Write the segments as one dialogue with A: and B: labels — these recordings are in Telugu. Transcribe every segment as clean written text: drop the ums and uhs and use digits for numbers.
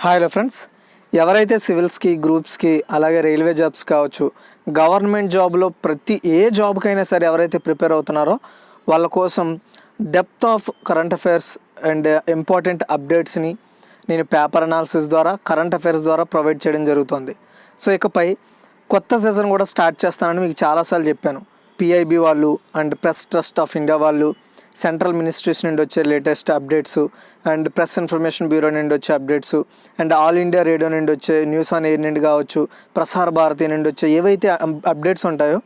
A: హాయ్ ఫ్రెండ్స్, ఎవరైతే సివిల్స్కి గ్రూప్స్కి అలాగే రైల్వే జాబ్స్ కావచ్చు, గవర్నమెంట్ జాబ్లో ప్రతి ఏ జాబ్కైనా సరే ఎవరైతే ప్రిపేర్ అవుతున్నారో వాళ్ళ కోసం depth of current affairs and important అప్డేట్స్ని నేను పేపర్ అనాలిసిస్ ద్వారా కరెంట్ అఫైర్స్ ద్వారా ప్రొవైడ్ చేయడం జరుగుతుంది. సో ఇకపై కొత్త సెషన్ కూడా స్టార్ట్ చేస్తానని మీకు చాలాసార్లు చెప్పాను. పిఐబి వాళ్ళు and press trust of India వాళ్ళు, సెంట్రల్ మినిస్ట్రీస్ నుండి వచ్చే latest updates and press information bureau నుండి వచ్చే updates and all India radio నుండి వచ్చే న్యూస్ ఆన్ ఎయిర్ నుండి కావచ్చు, ప్రసార్ భారతి నుండి వచ్చే ఏవైతే అప్డేట్స్ ఉంటాయో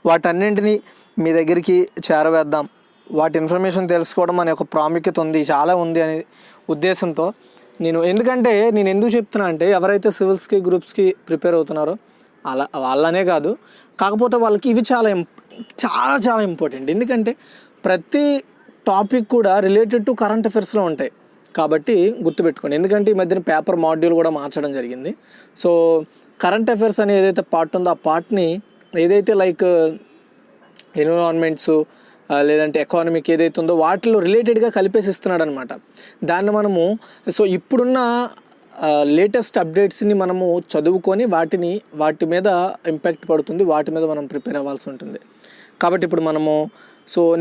A: వాటన్నింటినీ మీ దగ్గరికి చేరవేద్దాం. వాటి ఇన్ఫర్మేషన్ తెలుసుకోవడం అనే ఒక ప్రాముఖ్యత ఉంది, చాలా ఉంది అనే ఉద్దేశంతో ఎందుకంటే నేను ఎందుకు చెప్తున్నా అంటే, ఎవరైతే సివిల్స్కి గ్రూప్స్కి ప్రిపేర్ అవుతున్నారో వాళ్ళనే కాదు, కాకపోతే వాళ్ళకి ఇవి చాలా చాలా ఇంపార్టెంట్. ఎందుకంటే ప్రతి టాపిక్ కూడా రిలేటెడ్ టు కరెంట్ అఫైర్స్లో ఉంటాయి కాబట్టి గుర్తుపెట్టుకోండి. ఎందుకంటే ఈ మధ్యన పేపర్ మాడ్యూల్ కూడా మార్చడం జరిగింది. సో కరెంట్ అఫైర్స్ అని ఏదైతే పార్ట్ ఉందో ఆ పార్ట్ని ఏదైతే లైక్ ఎన్విరాన్మెంట్స్ లేదంటే ఎకానమీకి ఏదైతే ఉందో వాటిలో రిలేటెడ్గా కలిపేసి ఇస్తున్నాడు అనమాట. దాన్ని మనము ఇప్పుడున్న లేటెస్ట్ అప్డేట్స్ని మనము చదువుకొని వాటి మీద ఇంపాక్ట్ పడుతుంది, వాటి మీద మనం ప్రిపేర్ అవ్వాల్సి ఉంటుంది. కాబట్టి ఇప్పుడు మనము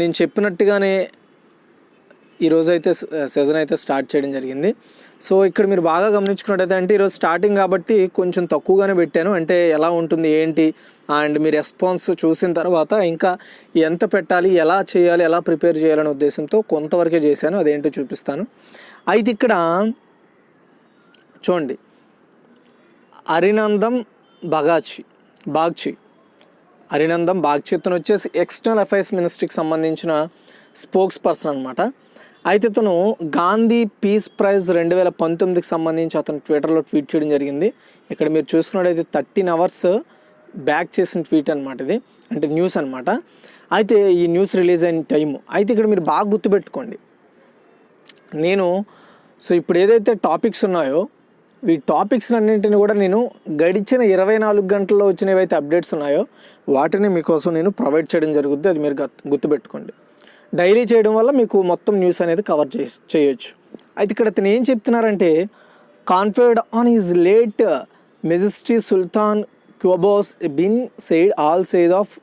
A: నేను చెప్పినట్టుగానే ఈరోజు అయితే సెషన్ అయితే స్టార్ట్ చేయడం జరిగింది. సో ఇక్కడ మీరు బాగా గమనించుకున్నట్టయితే, అంటే ఈరోజు స్టార్టింగ్ కాబట్టి కొంచెం తక్కువగానే పెట్టాను. అంటే ఎలా ఉంటుంది ఏంటి అండ్ మీ రెస్పాన్స్ చూసిన తర్వాత ఇంకా ఎంత పెట్టాలి, ఎలా చేయాలి, ఎలా ప్రిపేర్ చేయాలనే ఉద్దేశంతో కొంతవరకే చేశాను. అదేంటో చూపిస్తాను. అయితే ఇక్కడ చూడండి, అరినందం బాగ్చి ఇతను వచ్చేసి ఎక్స్టర్నల్ అఫైర్స్ మినిస్ట్రీకి సంబంధించిన స్పోక్స్ పర్సన్ అనమాట. అయితే ఇతను గాంధీ పీస్ ప్రైజ్ 2019కి సంబంధించి అతను ట్విట్టర్లో ట్వీట్ చేయడం జరిగింది. ఇక్కడ మీరు చూసుకున్నట్టయితే 13 hours బ్యాక్ చేసిన ట్వీట్ అనమాట ఇది, అంటే న్యూస్ అనమాట. అయితే ఈ న్యూస్ రిలీజ్ అయిన టైము అయితే ఇక్కడ మీరు బాగా గుర్తుపెట్టుకోండి. ఇప్పుడు ఏదైతే టాపిక్స్ ఉన్నాయో ఈ టాపిక్స్ అన్నింటిని కూడా నేను గడిచిన 24 గంటల్లో వచ్చిన ఏవైతే అప్డేట్స్ ఉన్నాయో వాటిని మీకోసం నేను ప్రొవైడ్ చేయడం జరుగుతుంది. అది మీరు గుర్తుపెట్టుకోండి. డైలీ చేయడం వల్ల మీకు మొత్తం న్యూస్ అనేది కవర్ చేయొచ్చు. అయితే ఇక్కడ అతను ఏం చెప్తున్నారంటే, conferred on his late majesty Sultan Qaboos bin Said al Said of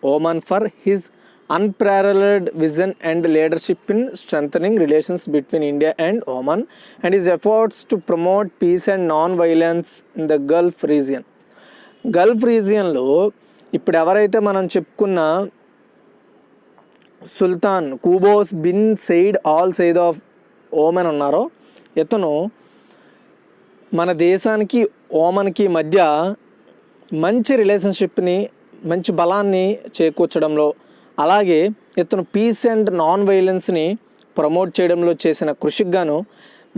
A: Oman for his unparalleled vision and leadership in strengthening relations between India and Oman and his efforts to promote peace and non-violence in the Gulf region. Gulf రీజియన్లో ఇప్పుడు ఎవరైతే మనం చెప్పుకున్న Sultan Qaboos bin Said al Said of Oman ఉన్నారో, ఇతను మన దేశానికి ఓమన్కి మధ్య మంచి రిలేషన్షిప్ని, మంచి బలాన్ని చేకూర్చడంలో, అలాగే ఇతను పీస్ అండ్ నాన్ వైలెన్స్ని ప్రమోట్ చేయడంలో చేసిన కృషికి గాను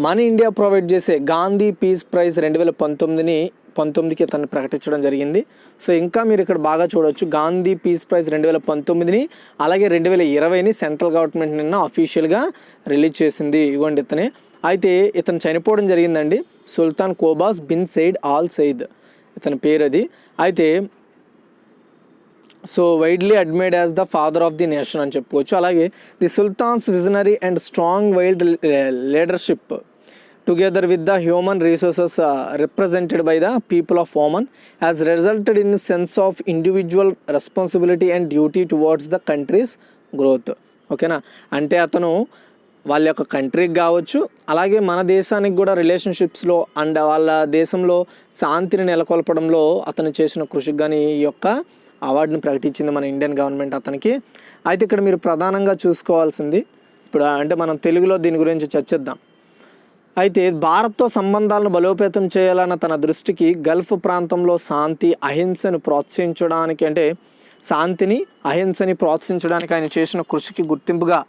A: మన ఇండియా ప్రొవైడ్ చేసే గాంధీ పీస్ ప్రైజ్ 2019కి ఇతను ప్రకటించడం జరిగింది. సో ఇంకా మీరు ఇక్కడ బాగా చూడవచ్చు, గాంధీ పీస్ ప్రైజ్ 2019ని అలాగే 2020ని సెంట్రల్ గవర్నమెంట్ నిన్న అఫీషియల్గా రిలీజ్ చేసింది. ఇవ్వండి ఇతనే. అయితే ఇతను చనిపోవడం జరిగిందండి. సుల్తాన్ కోబాస్ బిన్ సెయిడ్ ఆల్ సెయిద్ ఇతని పేరు అది. అయితే widely admired as the father of the nation అని చెప్పుకోవచ్చు. అలాగే the sultans visionary and strong wild leadership together with the human resources represented by the people of ఓమన్ has resulted in sense of individual responsibility and duty towards the countries growth. ఓకేనా, అంటే అతను వాళ్ళ యొక్క కంట్రీకి కావచ్చు, అలాగే మన దేశానికి కూడా రిలేషన్షిప్స్లో అండ్ వాళ్ళ దేశంలో శాంతిని నెలకొల్పడంలో అతను చేసిన కృషికి కానీ ఈ యొక్క అవార్డుని ప్రకటించింది మన ఇండియన్ గవర్నమెంట్ అతనికి. అయితే ఇక్కడ మీరు ప్రధానంగా చూసుకోవాల్సింది, ఇప్పుడు అంటే మనం తెలుగులో దీని గురించి చర్చిద్దాం. అయితే భారత్తో సంబంధాలను బలోపేతం చేయాలన్న తన దృష్టికి గల్ఫ్ ప్రాంతంలో అహింసని ప్రోత్సహించడానికి ఆయన చేసిన కృషికి గుర్తింపుగా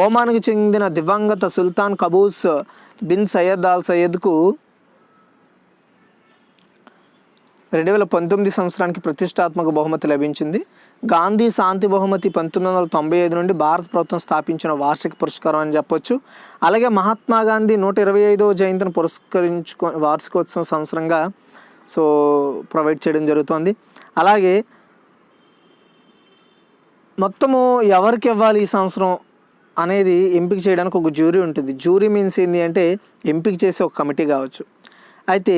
A: ఓమాన్కి చెందిన దివంగత సుల్తాన్ కబూస్ బిన్ సయ్యద్ ఆల్ సయ్యద్కు 2019 సంవత్సరానికి ప్రతిష్టాత్మక బహుమతి లభించింది. గాంధీ శాంతి బహుమతి 1995 నుండి భారత ప్రభుత్వం స్థాపించిన వార్షిక పురస్కారం అని చెప్పొచ్చు. అలాగే మహాత్మా గాంధీ 125వ జయంతిని వార్షికోత్సవం సంవత్సరంగా ప్రొవైడ్ చేయడం జరుగుతుంది. అలాగే మొత్తము ఎవరికి ఇవ్వాలి ఈ సంవత్సరం అనేది ఎంపిక చేయడానికి ఒక జ్యూరీ ఉంటుంది. జ్యూరీ మీన్స్ ఏంటి అంటే ఎంపిక చేసే ఒక కమిటీ కావచ్చు. అయితే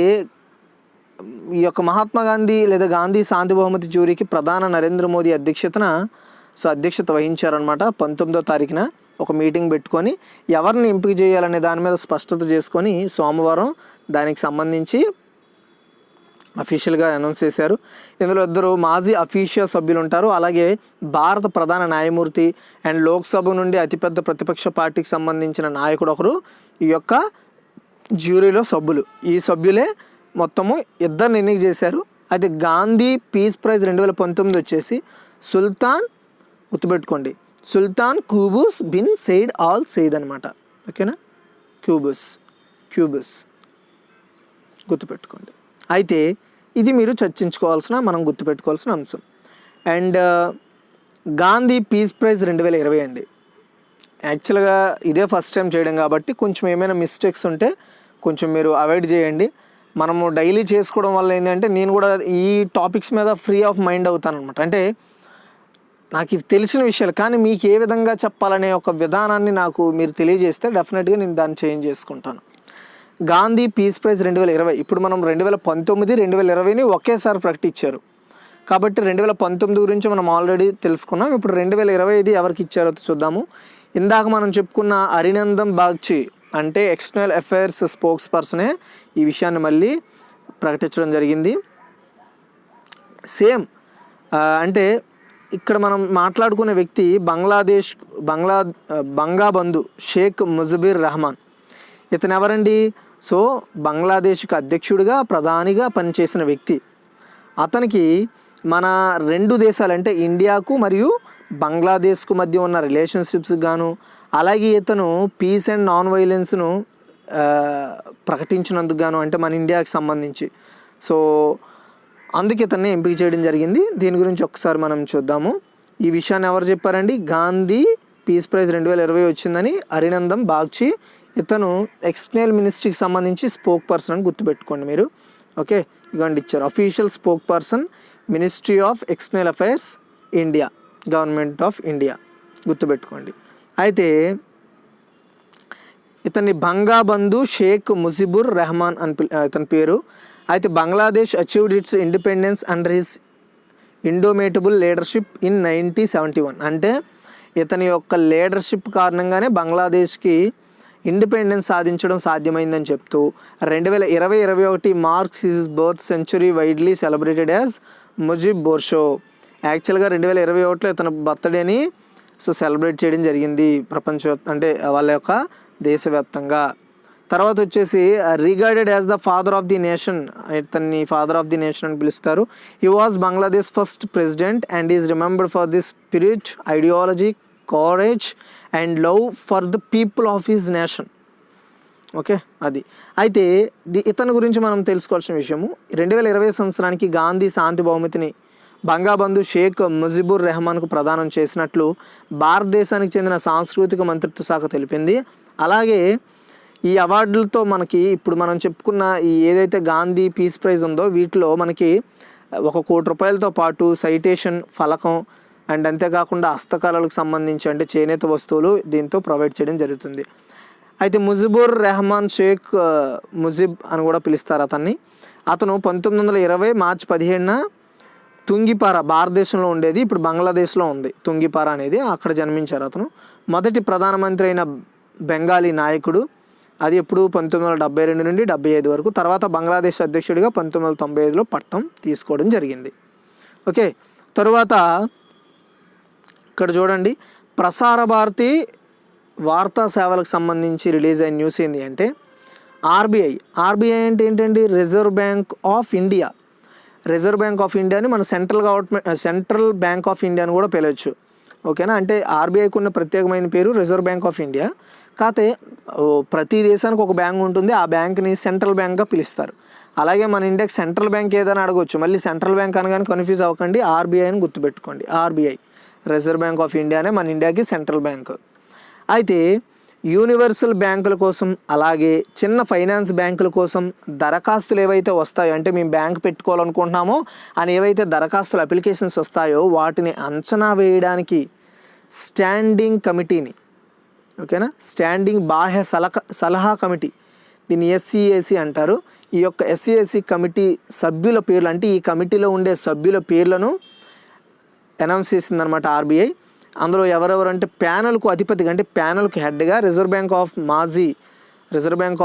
A: ఈ యొక్క మహాత్మా గాంధీ లేదా గాంధీ శాంతి బహుమతి జ్యూరీకి ప్రధాన నరేంద్ర మోదీ అధ్యక్షత వహించారనమాట. 19వ తారీఖున ఒక మీటింగ్ పెట్టుకొని ఎవరిని ఎంపిక చేయాలనే దాని మీద స్పష్టత చేసుకొని సోమవారం దానికి సంబంధించి అఫీషియల్గా అనౌన్స్ చేశారు. ఇందులో 2 మాజీ అఫీషియల్ సభ్యులు ఉంటారు. అలాగే భారత ప్రధాన న్యాయమూర్తి అండ్ లోక్సభ నుండి అతిపెద్ద ప్రతిపక్ష పార్టీకి సంబంధించిన నాయకుడు ఒకరు ఈ యొక్క జ్యూరీలో సభ్యులు. ఈ సభ్యులే మొత్తము 2 ఎన్నిక చేశారు. అయితే గాంధీ పీస్ ప్రైజ్ 2019 వచ్చేసి గుర్తుపెట్టుకోండి, సుల్తాన్ క్యూబుస్ బిన్ సెయిద్ ఆల్ సెయిద్ అనమాట. ఓకేనా, క్యూబుస్ గుర్తుపెట్టుకోండి. అయితే ఇది మీరు మనం గుర్తుపెట్టుకోవాల్సిన అంశం. అండ్ గాంధీ పీస్ ప్రైజ్ 2020 అండి. యాక్చువల్గా ఇదే ఫస్ట్ టైం చేయడం కాబట్టి కొంచెం ఏమైనా మిస్టేక్స్ ఉంటే కొంచెం మీరు అవాయిడ్ చేయండి. మనము డైలీ చేసుకోవడం వల్ల ఏంటంటే నేను కూడా ఈ టాపిక్స్ మీద ఫ్రీ ఆఫ్ మైండ్ అవుతాను అనమాట. అంటే నాకు ఇవి తెలిసిన విషయాలు, కానీ మీకు ఏ విధంగా చెప్పాలనే ఒక విధానాన్ని నాకు మీరు తెలియజేస్తే డెఫినెట్గా నేను దాన్ని చేంజ్ చేసుకుంటాను. గాంధీ పీస్ ప్రైజ్ 2020, ఇప్పుడు మనం 2019, 2020ని ఒకేసారి ప్రకటించారు కాబట్టి 2019 గురించి మనం ఆల్రెడీ తెలుసుకున్నాం. ఇప్పుడు 2020 ఎవరికి ఇచ్చారో చూద్దాము. ఇందాక మనం చెప్పుకున్న అరినందన్ బాగ్చి అంటే ఎక్స్టర్నల్ అఫైర్స్ స్పోక్స్ పర్సనే ఈ విషయాన్ని మళ్ళీ ప్రకటించడం జరిగింది. సేమ్ అంటే ఇక్కడ మనం మాట్లాడుకునే వ్యక్తి బంగాబంధు షేక్ ముజిబుర్ రెహమాన్. ఇతను ఎవరండి? సో బంగ్లాదేశ్కి అధ్యక్షుడిగా ప్రధానిగా పనిచేసిన వ్యక్తి. అతనికి మన 2 దేశాలు అంటే ఇండియాకు మరియు బంగ్లాదేశ్కు మధ్య ఉన్న రిలేషన్షిప్స్ గాను, అలాగే ఇతను పీస్ అండ్ నాన్ వైలెన్స్ను ప్రకటించినందుకు గాను, అంటే మన ఇండియాకి సంబంధించి. సో అందుకే ఇతన్ని ఎంపిక చేయడం జరిగింది. దీని గురించి ఒకసారి మనం చూద్దాము. ఈ విషయాన్ని ఎవరు చెప్పారండి? గాంధీ పీస్ ప్రైజ్ 2020 వచ్చిందని అరినందన్ బాగ్చి. ఇతను ఎక్స్టర్నల్ మినిస్ట్రీకి సంబంధించి స్పోక్ పర్సన్ అని గుర్తుపెట్టుకోండి మీరు. ఓకే, ఇవ్వండి ఇచ్చారు. Official spoke person, ministry of external affairs, India, government of India గుర్తుపెట్టుకోండి. అయితే ఇతన్ని బంగాబంధు షేక్ ముజిబుర్ రెహమాన్ అని ఇతని పేరు. అయితే Bangladesh achieved its independence under his indomitable leadership in 1971. అంటే ఇతని యొక్క లీడర్షిప్ కారణంగానే బంగ్లాదేశ్కి ఇండిపెండెన్స్ సాధించడం సాధ్యమైందని చెప్తూ 2020-21 marks his birth century widely celebrated as Mujib Borsho. యాక్చువల్గా 2021లో ఇతను బర్త్డేని సెలబ్రేట్ చేయడం జరిగింది అంటే వాళ్ళ యొక్క దేశవ్యాప్తంగా. తర్వాత వచ్చేసి regarded as the father of the nation, ఇతన్ని ఫాదర్ ఆఫ్ ది నేషన్ అని పిలుస్తారు. He was Bangladesh first president and is remembered for the spirit, ideology, courage and love for the people of his nation. Okay, అది. అయితే ఇతని గురించి మనం తెలుసుకోవాల్సిన విషయము, 2020 సంవత్సరానికి గాంధీ శాంతి బహుమతిని బంగాబంధు షేక్ ముజిబుర్ రెహమాన్కు ప్రదానం చేసినట్లు భారతదేశానికి చెందిన సాంస్కృతిక మంత్రిత్వ శాఖ తెలిపింది. అలాగే ఈ అవార్డులతో మనకి ఇప్పుడు మనం చెప్పుకున్న ఈ ఏదైతే గాంధీ పీస్ ప్రైజ్ ఉందో వీటిలో మనకి 1 కోటి రూపాయలతో పాటు సైటేషన్ ఫలకం అండ్ అంతేకాకుండా హస్తకళలకు సంబంధించి అంటే చేనేత వస్తువులు దీంతో ప్రొవైడ్ చేయడం జరుగుతుంది. అయితే ముజిబుర్ రెహమాన్ షేక్ ముజిబ్ అని కూడా పిలుస్తారు అతన్ని. అతను 1920 మార్చి 17న తుంగిపార, భారతదేశంలో ఉండేది, ఇప్పుడు బంగ్లాదేశ్లో ఉంది తుంగిపార అనేది, అక్కడ జన్మించారు. అతను మొదటి ప్రధానమంత్రి అయిన బెంగాలీ నాయకుడు. అది ఎప్పుడు 1972 నుండి 75 వరకు. తర్వాత బంగ్లాదేశ్ అధ్యక్షుడిగా 1995లో పట్టం తీసుకోవడం జరిగింది. ఓకే, తరువాత ఇక్కడ చూడండి, ప్రసార భారతి వార్తా సేవలకు సంబంధించి రిలీజ్ అయిన న్యూస్ ఏంటి అంటే ఆర్బీఐ అంటే ఏంటండి? Reserve bank of India. Reserve bank of ఇండియాని మన సెంట్రల్ బ్యాంక్ ఆఫ్ ఇండియా అని కూడా పిలవచ్చు. ఓకేనా, అంటే ఆర్బీఐకి ఉన్న ప్రత్యేకమైన పేరు రిజర్వ్ బ్యాంక్ ఆఫ్ ఇండియా. కాకపోతే ప్రతి దేశానికి ఒక బ్యాంక్ ఉంటుంది, ఆ బ్యాంక్ని సెంట్రల్ బ్యాంక్గా పిలుస్తారు. అలాగే మన ఇండియాకి సెంట్రల్ బ్యాంక్ ఏదైనా అడగవచ్చు, మళ్ళీ సెంట్రల్ బ్యాంక్ అనగానే కన్ఫ్యూజ్ అవ్వకండి, ఆర్బీఐ అని గుర్తుపెట్టుకోండి. ఆర్బీఐ రిజర్వ్ బ్యాంక్ ఆఫ్ ఇండియానే మన ఇండియాకి సెంట్రల్ బ్యాంక్. అయితే యూనివర్సల్ బ్యాంకుల కోసం అలాగే చిన్న ఫైనాన్స్ బ్యాంకుల కోసం దరఖాస్తులు ఏవైతే వస్తాయో, అంటే మేము బ్యాంక్ పెట్టుకోవాలనుకుంటున్నామో అని ఏవైతే దరఖాస్తులు అప్లికేషన్స్ వస్తాయో వాటిని అంచనా వేయడానికి స్టాండింగ్ కమిటీని, ఓకేనా, స్టాండింగ్ బాహ్య సలహా కమిటీ, దీన్ని SCAC అంటారు. ఈ యొక్క ఎస్సీ ఎస్సీ కమిటీ సభ్యుల పేర్లు, అంటే ఈ కమిటీలో ఉండే సభ్యుల పేర్లను అనౌన్స్ చేసిందనమాట ఆర్బీఐ. అందులో ఎవరెవరంటే ప్యానెల్కు అధిపతిగా, అంటే ప్యానెల్కు హెడ్గా రిజర్వ్ బ్యాంక్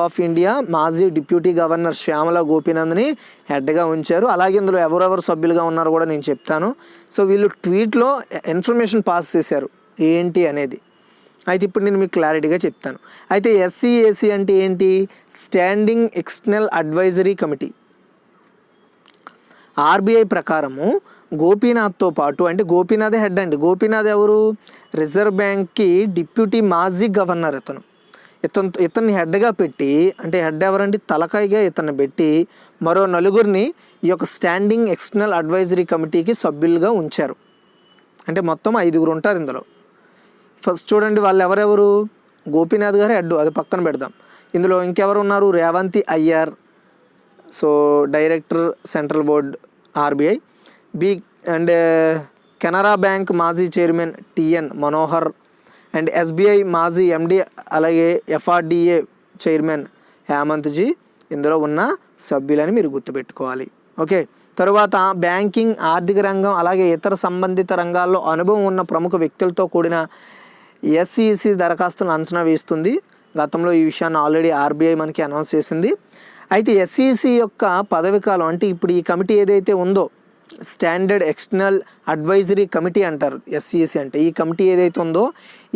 A: ఆఫ్ ఇండియా మాజీ డిప్యూటీ గవర్నర్ శ్యామల గోపీనంద్ని హెడ్గా ఉంచారు. అలాగే ఇందులో ఎవరెవరు సభ్యులుగా ఉన్నారో కూడా నేను చెప్తాను. సో వీళ్ళు ట్వీట్లో ఇన్ఫర్మేషన్ పాస్ చేశారు ఏంటి అనేది. అయితే ఇప్పుడు నేను మీకు క్లారిటీగా చెప్తాను. అయితే ఎస్సీఏసీ అంటే ఏంటి? Standing external advisory committee. RBI ప్రకారము గోపీనాథ్తో పాటు, అంటే గోపీనాథే హెడ్ అండి. గోపీనాథ్ ఎవరు? రిజర్వ్ బ్యాంక్కి డిప్యూటీ మాజీ గవర్నర్. ఇతన్ని హెడ్గా పెట్టి, అంటే హెడ్ ఎవరండి? తలకాయిగా ఇతన్ని పెట్టి మరో నలుగురిని ఈ యొక్క స్టాండింగ్ ఎక్స్టర్నల్ అడ్వైజరీ కమిటీకి సభ్యులుగా ఉంచారు. అంటే మొత్తం 5 ఉంటారు ఇందులో. ఫస్ట్ చూడండి, వాళ్ళు ఎవరెవరు? గోపీనాథ్ గారు హెడ్, అది పక్కన పెడదాం. ఇందులో ఇంకెవరు ఉన్నారు? Revathi Iyer, so director central board RBI. And Canara bank మాజీ chairman TN Manohar, and SBI మాజీ ఎండి, అలాగే ఎఫ్ఆర్డిఏ చైర్మన్ హేమంత్జీ ఇందులో ఉన్న సభ్యులని మీరు గుర్తుపెట్టుకోవాలి. ఓకే, తరువాత బ్యాంకింగ్, ఆర్థిక రంగం, అలాగే ఇతర సంబంధిత రంగాల్లో అనుభవం ఉన్న ప్రముఖ వ్యక్తులతో కూడిన ఎస్ఈసి దరఖాస్తులను అంచనా వేస్తుంది. గతంలో ఈ విషయాన్ని ఆల్రెడీ ఆర్బీఐ మనకి అనౌన్స్ చేసింది. అయితే ఎస్ఈసి యొక్క పదవీకాలం, అంటే ఇప్పుడు ఈ కమిటీ ఏదైతే ఉందో స్టాండర్డ్ ఎక్స్టర్నల్ అడ్వైజరీ కమిటీ అంటారు ఎస్ఈసి అంటే, ఈ కమిటీ ఏదైతే ఉందో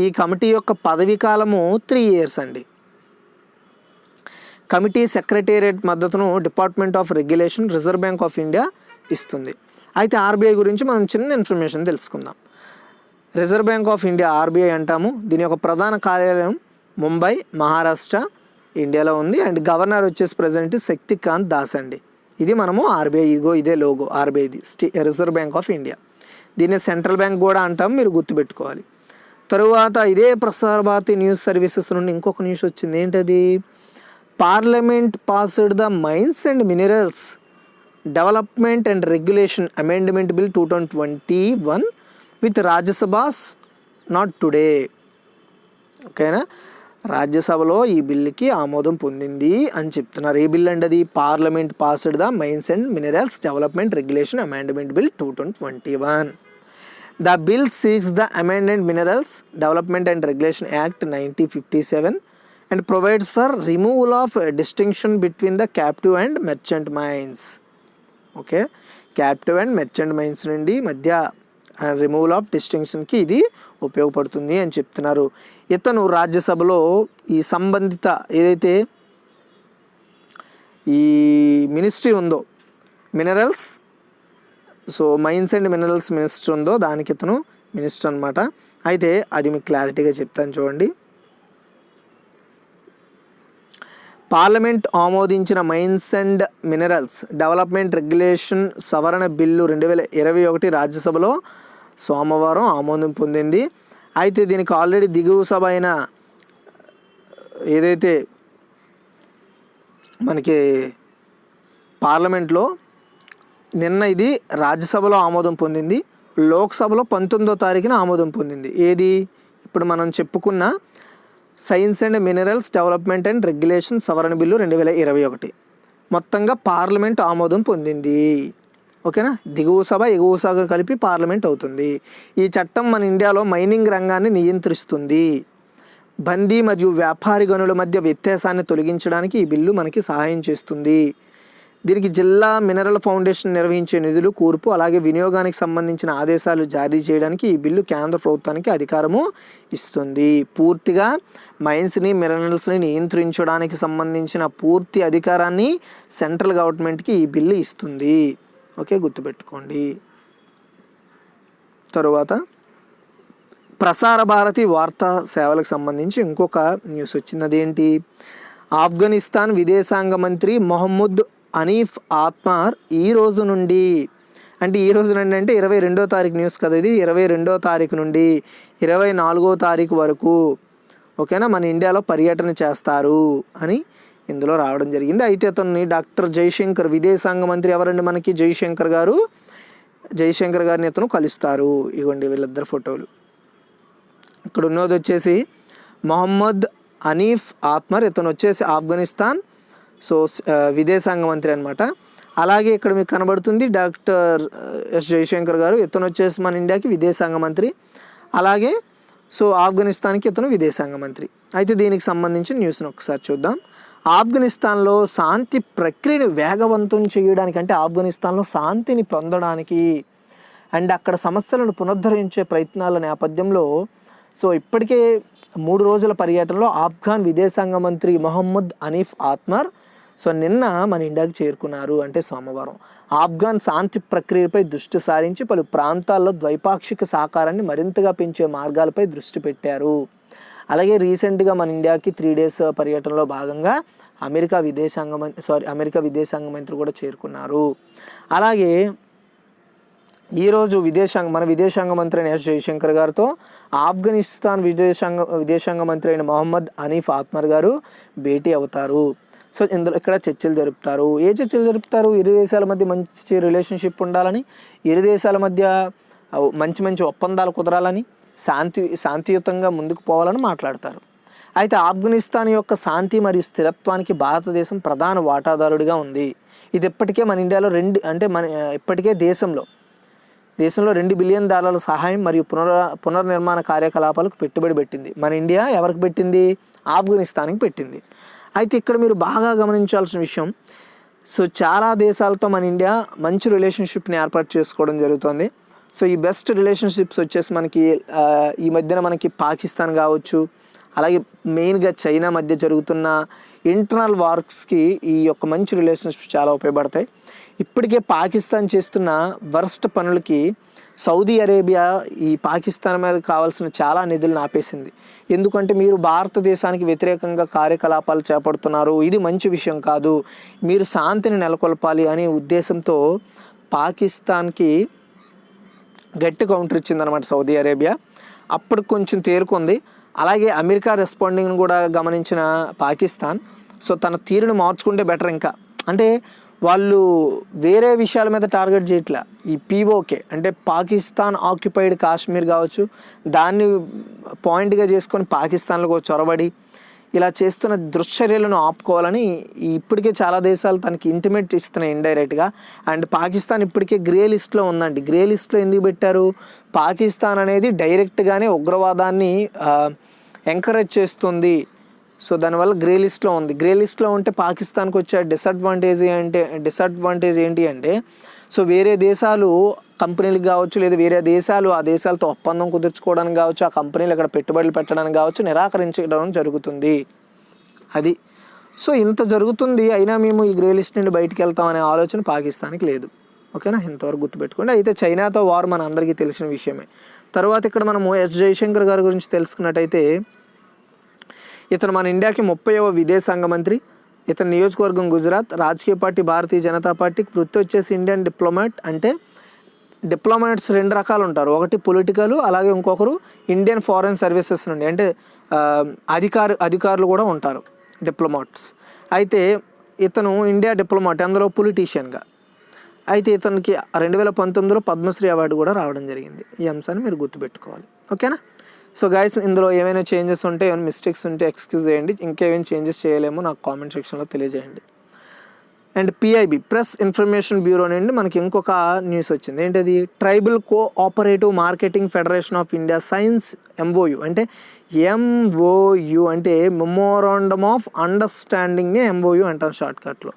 A: ఈ కమిటీ యొక్క పదవీకాలము 3 years అండి. కమిటీ సెక్రటేరియట్ మద్దతును department of regulation, reserve bank of India ఇస్తుంది. అయితే ఆర్బీఐ గురించి మనం చిన్న ఇన్ఫర్మేషన్ తెలుసుకుందాం. Reserve bank of India RBI అంటాము. దీని యొక్క ప్రధాన కార్యాలయం ముంబై, మహారాష్ట్ర, ఇండియాలో ఉంది. అండ్ గవర్నర్ వచ్చేసి ప్రెసిడెంట్ శక్తికాంత్ దాస్ అండి. ఇది మనము ఆర్బీఐ, ఇదే logo ఆర్బీఐది, reserve bank of India. దీన్ని సెంట్రల్ బ్యాంక్ కూడా అంటాము, మీరు గుర్తుపెట్టుకోవాలి. తరువాత ఇదే ప్రసార భారతి న్యూస్ సర్వీసెస్ నుండి ఇంకొక న్యూస్ వచ్చింది. ఏంటది? Parliament passed the mines and minerals development and regulation amendment bill 2021 with Rajya Sabha's nod today. ఓకేనా, రాజ్యసభలో ఈ బిల్లుకి ఆమోదం పొందింది అని చెప్తున్నారు. ఏ బిల్ అండి అది? Parliament passed the mines and minerals development regulation amendment bill 2021. The bill seeks the amended minerals development and regulation act 1957 and provides for removal of distinction between the captive and merchant mines. Okay, captive and merchant mines నుండి మధ్య రిమూవల్ ఆఫ్ డిస్టింక్షన్కి ఇది ఉపయోగపడుతుంది అని చెప్తున్నారు. ఇతను రాజ్యసభలో ఈ సంబంధిత ఏదైతే ఈ మినిస్ట్రీ ఉందో minerals, so mines and minerals minister ఉందో దానికి ఇతను మినిస్టర్ అనమాట. అయితే అది మీకు క్లారిటీగా చెప్తాను చూడండి. పార్లమెంట్ ఆమోదించిన mines and minerals development regulation సవరణ బిల్లు 2021 రాజ్యసభలో సోమవారం ఆమోదం పొందింది. అయితే దీనికి ఆల్రెడీ దిగువ సభ అయిన ఏదైతే మనకి పార్లమెంట్లో నిన్న ఇది రాజ్యసభలో ఆమోదం పొందింది, లోక్సభలో 19వ తారీఖున ఆమోదం పొందింది. ఏది? ఇప్పుడు మనం చెప్పుకున్న science and minerals development and regulation సవరణ బిల్లు 2021 మొత్తంగా పార్లమెంట్ ఆమోదం పొందింది. ఓకేనా, దిగువ సభ ఎగువ సభ కలిపి పార్లమెంట్ అవుతుంది. ఈ చట్టం మన ఇండియాలో మైనింగ్ రంగాన్ని నియంత్రిస్తుంది. బందీ మరియు వ్యాపారి గనుల మధ్య వ్యత్యాసాన్ని తొలగించడానికి ఈ బిల్లు మనకి సహాయం చేస్తుంది. దీనికి జిల్లా మినరల్ ఫౌండేషన్ నిర్వహించే నిధులు, కూర్పు, అలాగే వినియోగానికి సంబంధించిన ఆదేశాలు జారీ చేయడానికి ఈ బిల్లు కేంద్ర ప్రభుత్వానికి అధికారము ఇస్తుంది. పూర్తిగా మైన్స్ని, మినరల్స్ని నియంత్రించడానికి సంబంధించిన పూర్తి అధికారాన్ని సెంట్రల్ గవర్నమెంట్కి ఈ బిల్లు ఇస్తుంది. ఓకే, గుర్తుపెట్టుకోండి. తరువాత ప్రసార భారతి వార్తా సేవలకు సంబంధించి ఇంకొక న్యూస్ వచ్చింది. అదేంటి? ఆఫ్ఘనిస్తాన్ విదేశాంగ మంత్రి మొహమ్మద్ అనీఫ్ ఆత్మార్ ఈ రోజు నుండి, అంటే ఈ రోజు నుండి అంటే 22వ తారీఖు న్యూస్ కదా ఇది, 22వ తారీఖు నుండి 24వ తారీఖు వరకు ఓకేనా మన ఇండియాలో పర్యటన చేస్తారు అని ఇందులో రావడం జరిగింది. అయితే అతన్ని డాక్టర్ జైశంకర్, విదేశాంగ మంత్రి ఎవరండి మనకి? జైశంకర్ గారిని అతను కలుస్తారు. ఇవ్వండి వీళ్ళిద్దరు ఫోటోలు. ఇక్కడ ఉన్నది వచ్చేసి మొహమ్మద్ అనీఫ్ ఆత్మర్, ఇతను వచ్చేసి ఆఫ్ఘనిస్తాన్ సో విదేశాంగ మంత్రి అనమాట. అలాగే ఇక్కడ మీకు కనబడుతుంది డాక్టర్ ఎస్ జయశంకర్ గారు, ఇతను వచ్చేసి మన ఇండియాకి విదేశాంగ మంత్రి. అలాగే సో ఆఫ్ఘనిస్తాన్కి ఇతను విదేశాంగ మంత్రి. అయితే దీనికి సంబంధించిన న్యూస్ని ఒకసారి చూద్దాం. ఆఫ్ఘనిస్తాన్లో శాంతి ప్రక్రియను వేగవంతం చేయడానికి, అంటే ఆఫ్ఘనిస్తాన్లో శాంతిని పొందడానికి అండ్ అక్కడ సమస్యలను పునరుద్ధరించే ప్రయత్నాల నేపథ్యంలో సో ఇప్పటికే 3 రోజుల పర్యటనలో ఆఫ్ఘాన్ విదేశాంగ మంత్రి మొహమ్మద్ అనీఫ్ ఆత్మర్ సో నిన్న మన ఇండియాకి చేరుకున్నారు, అంటే సోమవారం. ఆఫ్ఘాన్ శాంతి ప్రక్రియపై దృష్టి సారించి పలు ప్రాంతాల్లో ద్వైపాక్షిక సహకారాన్ని మరింతగా పెంచే మార్గాలపై దృష్టి పెట్టారు. అలాగే రీసెంట్గా మన ఇండియాకి 3 డేస్ పర్యటనలో భాగంగా అమెరికా విదేశాంగ మంత్రి కూడా చేరుకున్నారు. అలాగే ఈరోజు మన విదేశాంగ మంత్రి అయిన ఎస్ జయశంకర్ గారితో ఆఫ్ఘనిస్తాన్ విదేశాంగ మంత్రి అయిన మొహమ్మద్ అనీఫ్ ఆత్మర్ గారు భేటీ అవుతారు. సో ఇక్కడ చర్చలు జరుపుతారు. ఏ చర్చలు జరుపుతారు? ఇరు దేశాల మధ్య మంచి రిలేషన్షిప్ ఉండాలని, ఇరు దేశాల మధ్య మంచి ఒప్పందాలు కుదరాలని, శాంతియుతంగా ముందుకు పోవాలని మాట్లాడతారు. అయితే ఆఫ్ఘనిస్తాన్ యొక్క శాంతి మరియు స్థిరత్వానికి భారతదేశం ప్రధాన వాటాదారుడిగా ఉంది. ఇది ఇప్పటికే మన ఇండియాలో ఇప్పటికే దేశంలో $2 బిలియన్ సహాయం మరియు పునర్నిర్మాణ కార్యకలాపాలకు పెట్టుబడి పెట్టింది. మన ఇండియా ఎవరికి పెట్టింది? ఆఫ్ఘనిస్తాన్కి పెట్టింది. అయితే ఇక్కడ మీరు బాగా గమనించాల్సిన విషయం, సో చాలా దేశాలతో మన ఇండియా మంచి రిలేషన్షిప్ని ఏర్పాటు చేసుకోవడం జరుగుతుంది. సో ఈ బెస్ట్ రిలేషన్షిప్స్ వచ్చేసి మనకి ఈ మధ్యన మనకి పాకిస్తాన్ కావచ్చు, అలాగే మెయిన్గా చైనా మధ్య జరుగుతున్న ఇంటర్నల్ వార్స్కి ఈ యొక్క మంచి రిలేషన్షిప్స్ చాలా ఉపయోగపడతాయి. ఇప్పటికే పాకిస్తాన్ చేస్తున్న వర్స్ట్ పనులకి సౌదీ అరేబియా ఈ పాకిస్తాన్ మీద కావాల్సిన చాలా నిధులను ఆపేసింది. ఎందుకంటే మీరు భారతదేశానికి వ్యతిరేకంగా కార్యకలాపాలు చేపడుతున్నారు, ఇది మంచి విషయం కాదు, మీరు శాంతిని నెలకొల్పాలి అనే ఉద్దేశంతో పాకిస్తాన్కి గట్టి కౌంటర్ ఇచ్చిందనమాట సౌదీ అరేబియా. అప్పుడు కొంచెం తేరుకుంది. అలాగే అమెరికా రెస్పాండింగ్ను కూడా గమనించిన పాకిస్తాన్ సో తన తీరును మార్చుకుంటే బెటర్. ఇంకా అంటే వాళ్ళు వేరే విషయాల మీద టార్గెట్ చేయట్లా, ఈ పీఓకే అంటే పాకిస్తాన్ ఆక్యుపైడ్ కాశ్మీర్ కావచ్చు, దాన్ని పాయింట్గా చేసుకొని పాకిస్తాన్లో చొరబడి ఇలా చేస్తున్న దుశ్చర్యలను ఆపుకోవాలని ఇప్పటికే చాలా దేశాలు తనకి ఇంటిమేట్ ఇస్తున్నాయి ఇండైరెక్ట్గా. అండ్ పాకిస్తాన్ ఇప్పటికే గ్రే లిస్ట్లో ఉందండి. గ్రే లిస్ట్లో ఎందుకు పెట్టారు? పాకిస్తాన్ అనేది డైరెక్ట్గానే ఉగ్రవాదాన్ని ఎంకరేజ్ చేస్తుంది. సో దానివల్ల గ్రే లిస్ట్లో ఉంది. గ్రే లిస్ట్లో ఉంటే పాకిస్తాన్కి వచ్చే డిసడ్వాంటేజ్ ఏంటి అంటే సో వేరే దేశాలు కంపెనీలకు కావచ్చు, లేదా వేరే దేశాలు ఆ దేశాలతో ఒప్పందం కుదుర్చుకోవడానికి కావచ్చు, ఆ కంపెనీలు అక్కడ పెట్టుబడులు పెట్టడానికి కావచ్చు నిరాకరించడం జరుగుతుంది. అది సో ఇంత జరుగుతుంది, అయినా మేము ఈ గ్రే లిస్ట్ నుండి బయటికి వెళ్తామనే ఆలోచన పాకిస్తాన్కి లేదు. ఓకేనా, ఇంతవరకు గుర్తుపెట్టుకోండి. అయితే చైనాతో వార్ మన అందరికీ తెలిసిన విషయమే. తర్వాత ఇక్కడ మనము ఎస్ జయశంకర్ గారి గురించి తెలుసుకున్నట్టయితే ఇతను మన ఇండియాకి 30వ విదేశాంగ మంత్రి. ఇతని నియోజకవర్గం గుజరాత్. రాజకీయ పార్టీ భారతీయ జనతా పార్టీకి. వృత్తి వచ్చేసి ఇండియన్ డిప్లొమాట్. అంటే డిప్లొమాట్స్ 2 రకాలు ఉంటారు, ఒకటి పొలిటికల్, అలాగే ఇంకొకరు ఇండియన్ ఫారెన్ సర్వీసెస్ నుండి అంటే అధికారులు కూడా ఉంటారు డిప్లొమాట్స్. అయితే ఇతను ఇండియా డిప్లొమాట్, అందులో పొలిటీషియన్గా. అయితే ఇతనికి 2019లో పద్మశ్రీ అవార్డు కూడా రావడం జరిగింది. ఈ అంశాన్ని మీరు గుర్తుపెట్టుకోవాలి. ఓకేనా. సో గైస్, ఇందులో ఏమైనా చేంజెస్ ఉంటే, ఏమైనా మిస్టేక్స్ ఉంటే ఎక్స్క్యూజ్ చేయండి. ఇంకేమైనా చేంజెస్ చేయలేమో నాకు కామెంట్ సెక్షన్లో తెలియజేయండి. And PIB press information bureau నుండి మనకి ఇంకొక న్యూస్ వచ్చింది. ఏంటది? Tribal cooperative marketing federation of India signs MoU. అంటే ఎంఓయు అంటే మెమోరాండమ్ ఆఫ్ అండర్స్టాండింగ్ని ఎంఓయు అంటారు షార్ట్కట్లో.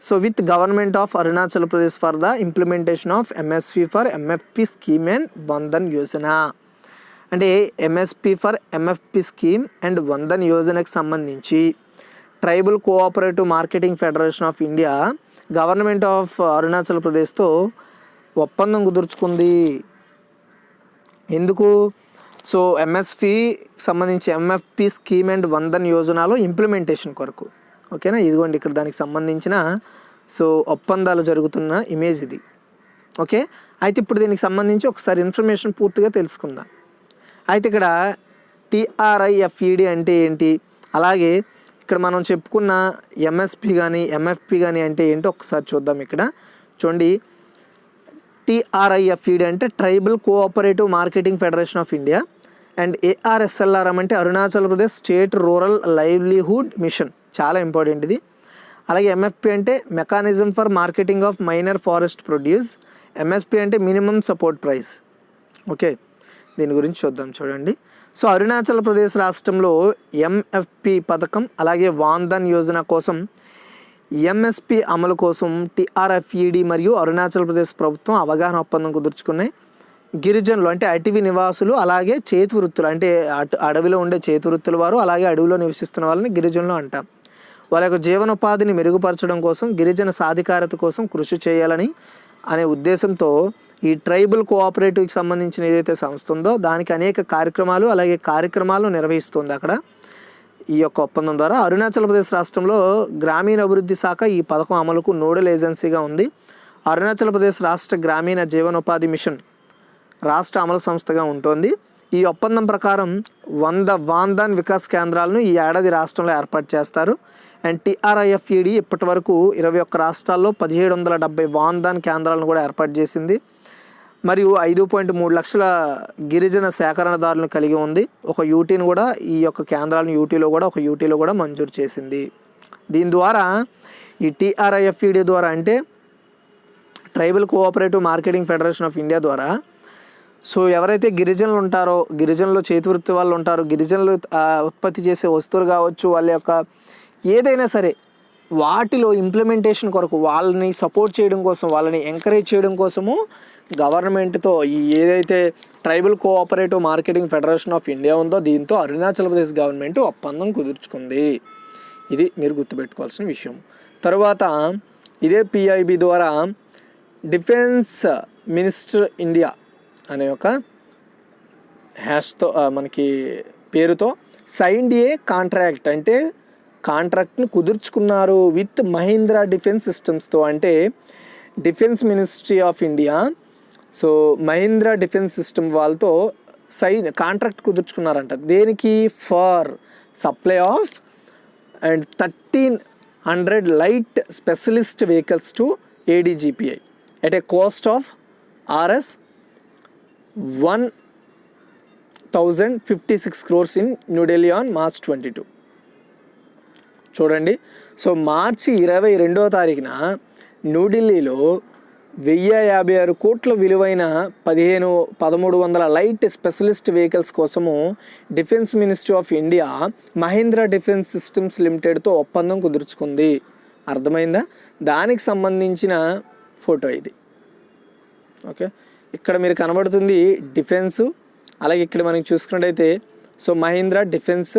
A: So with government of Arunachal Pradesh for the implementation of MSP for MFP scheme and Van Dhan Yojana. అంటే MSP for MFP scheme and Van Dhan యోజనకు సంబంధించి tribal cooperative marketing federation of India government of Arunachal ప్రదేశ్తో ఒప్పందం కుదుర్చుకుంది. ఎందుకు? సో ఎంఎస్పి సంబంధించి ఎంఎఫ్పి స్కీమ్ అండ్ వందన్ యోజనలో ఇంప్లిమెంటేషన్ కొరకు. ఓకేనా, ఇదిగోండి ఇక్కడ దానికి సంబంధించిన సో ఒప్పందాలు జరుగుతున్న ఇమేజ్ ఇది. ఓకే, అయితే ఇప్పుడు దీనికి సంబంధించి ఒకసారి ఇన్ఫర్మేషన్ పూర్తిగా తెలుసుకుందాం. అయితే ఇక్కడ టిఆర్ఐఎఫ్ఈడి అంటే ఏంటి, అలాగే ఇక్కడ మనం చెప్పుకున్న ఎంఎస్పి కానీ ఎంఎఫ్పి కానీ అంటే ఏంటో ఒకసారి చూద్దాం. ఇక్కడ చూడండి, టిఆర్ఐఎఫ్ఈడి అంటే tribal cooperative marketing federation of India and ARSLRM అంటే Arunachal Pradesh state rural livelihood mission. చాలా ఇంపార్టెంట్ ఇది. అలాగే ఎంఎఫ్పి అంటే mechanism for marketing of minor forest produce. MSP అంటే మినిమం సపోర్ట్ ప్రైస్. ఓకే, దీని గురించి చూద్దాం. చూడండి, సో అరుణాచల్ ప్రదేశ్ రాష్ట్రంలో ఎంఎఫ్పి పథకం అలాగే వాన్ధన్ యోజన కోసం ఎంఎస్పి అమలు కోసం టిఆర్ఎఫ్ఈడి మరియు అరుణాచల్ ప్రదేశ్ ప్రభుత్వం అవగాహన ఒప్పందం కుదుర్చుకున్నాయి. గిరిజనులు అంటే అటవీ నివాసులు అలాగే చేతి వృత్తులు అంటే అడవిలో ఉండే చేతి వృత్తుల వారు అలాగే అడవిలో నివసిస్తున్న వాళ్ళని గిరిజనులు అంటాం. వాళ్ళ యొక్క జీవనోపాధిని మెరుగుపరచడం కోసం గిరిజన సాధికారత కోసం కృషి చేయాలని అనే ఉద్దేశంతో ఈ ట్రైబల్ కోఆపరేటివ్కి సంబంధించిన ఏదైతే సంస్థ ఉందో దానికి అనేక కార్యక్రమాలు నిర్వహిస్తుంది అక్కడ. ఈ యొక్క ఒప్పందం ద్వారా అరుణాచల్ ప్రదేశ్ రాష్ట్రంలో గ్రామీణ అభివృద్ధి శాఖ ఈ పథకం అమలుకు నోడల్ ఏజెన్సీగా ఉంది. అరుణాచల్ ప్రదేశ్ రాష్ట్ర గ్రామీణ జీవనోపాధి మిషన్ రాష్ట్ర అమలు సంస్థగా ఉంటుంది. ఈ ఒప్పందం ప్రకారం 100 వాన్ధన్ వికాస్ కేంద్రాలను ఈ ఏడాది రాష్ట్రంలో ఏర్పాటు చేస్తారు. అండ్ టిఆర్ఐఎఫ్ఈడి ఇప్పటి వరకు 21 రాష్ట్రాల్లో 1770 వాన్ధన్ కేంద్రాలను కూడా ఏర్పాటు చేసింది. మరియు 5.3 లక్షల గిరిజన సేకరణదారులను కలిగి ఉంది. ఒక యూటీని కూడా ఈ యొక్క కేంద్రాలను యూటీలో కూడా మంజూరు చేసింది. దీని ద్వారా ఈ టిఆర్ఐఎఫ్ఈడి ద్వారా అంటే tribal cooperative marketing federation of India ద్వారా సో ఎవరైతే గిరిజనులు ఉంటారో, గిరిజనులు చేతివృత్తి వాళ్ళు ఉంటారో, గిరిజనులు ఉత్పత్తి చేసే వస్తువులు కావచ్చు, వాళ్ళ యొక్క ఏదైనా సరే వాటిలో ఇంప్లిమెంటేషన్ కొరకు వాళ్ళని సపోర్ట్ చేయడం కోసం, వాళ్ళని ఎంకరేజ్ చేయడం కోసము గవర్నమెంట్తో ఈ ఏదైతే tribal cooperative marketing federation of India ఉందో దీంతో అరుణాచల్ ప్రదేశ్ గవర్నమెంట్ ఒప్పందం కుదుర్చుకుంది. ఇది మీరు గుర్తుపెట్టుకోవాల్సిన విషయం. తర్వాత ఇదే పిఐబి ద్వారా డిఫెన్స్ మినిస్టర్ ఇండియా అనే ఒక హ్యాష్తో మనకి పేరుతో సైన్డ్ ఏ కాంట్రాక్ట్ అంటే కాంట్రాక్ట్ని కుదుర్చుకున్నారు విత్ మహీంద్రా డిఫెన్స్ సిస్టమ్స్తో. అంటే defence ministry of India so Mahindra defence system వాళ్ళతో కాంట్రాక్ట్ కుదుర్చుకున్నారంట. దేనికి? For supply of and 1300 light specialist vehicles to ADGPI at a cost of Rs 1056 crores in New Delhi on March 22. చూడండి, సో మార్చి 22వ తారీఖున న్యూఢిల్లీలో 1056 కోట్ల విలువైన 1300 లైట్ స్పెషలిస్ట్ వెహికల్స్ కోసము defence ministry of India Mahindra defence systems లిమిటెడ్తో ఒప్పందం కుదుర్చుకుంది. అర్థమైందా? దానికి సంబంధించిన ఫోటో ఇది. ఓకే, ఇక్కడ మీరు కనబడుతుంది డిఫెన్సు, అలాగే ఇక్కడ మనకి చూసుకున్నట్టయితే సో మహీంద్రా డిఫెన్స్